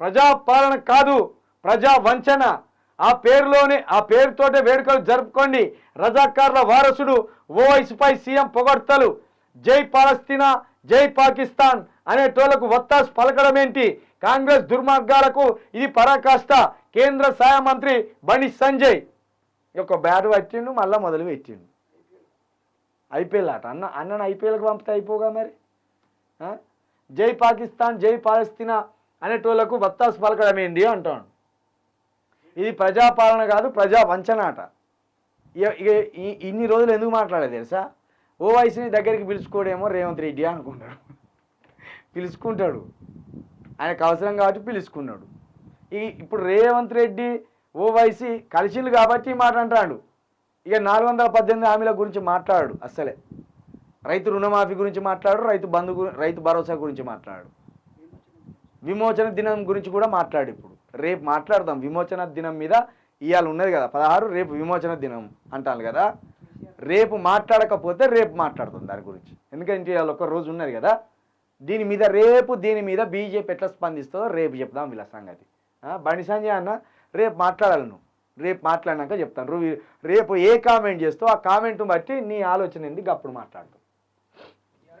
ప్రజాపాలన కాదు, ప్రజా వంచన. ఆ పేరుతోటే వేడుకలు జరుపుకోండి. రజాకార్ల వారసుడు ఓవైసీపై సీఎం పొగడ్తలు. జై పాలస్తీనా, జై పాకిస్తాన్ అనేటోళ్లకు వత్తాసు పలకడం ఏంటి? కాంగ్రెస్ దుర్మార్గాలకు ఇది పరాకాష్ట. కేంద్ర సహాయ మంత్రి బండి సంజయ్ ఒక బ్యాట్ పట్టిండు, మళ్ళీ మొదలు పెట్టిండు. ఐపీఎల్ ఆట అన్నను ఐపీఎల్కి పంపితే అయిపోగా మరి. జై పాకిస్తాన్, జై పాలస్తీనా అనేటోళ్లకు వత్తాసు పలకడం ఏంటి అంటాడు. ఇది ప్రజాపాలన కాదు, ప్రజా వంచనాట. ఇక ఇన్ని రోజులు ఎందుకు మాట్లాడేది తెలుసా? ఓవైసీని దగ్గరికి పిలుచుకోడేమో రేవంత్ రెడ్డి అనుకుంటాడు. పిలుచుకుంటాడు, ఆయనకు అవసరం కాబట్టి పిలుచుకున్నాడు. ఇప్పుడు రేవంత్ రెడ్డి ఓవైసీ కలిసిలు కాబట్టి మాట అంటాడు. ఇక 418 హామీల గురించి మాట్లాడు, అస్సలే రైతు రుణమాఫీ గురించి మాట్లాడు, రైతు భరోసా గురించి మాట్లాడు, విమోచన దినం గురించి కూడా మాట్లాడు. ఇప్పుడు రేపు మాట్లాడదాం విమోచన దినం మీద. ఇవాళ ఉన్నది కదా 16, రేపు విమోచన దినం అంటాను కదా. రేపు మాట్లాడకపోతే రేపు మాట్లాడుతాం దాని గురించి. ఎందుకంటే ఇవాళ ఒక రోజు ఉన్నది కదా. దీని మీద బీజేపీ ఎట్లా స్పందిస్తుందో రేపు చెప్దాం వీళ్ళ సంగతి. బండి సంజయ్ అన్న రేపు మాట్లాడాలి, నువ్వు రేపు మాట్లాడినాక చెప్తాను. రేపు ఏ కామెంట్ చేస్తావు ఆ కామెంట్ను బట్టి నీ ఆలోచన ఏంది అప్పుడు మాట్లాడతావు.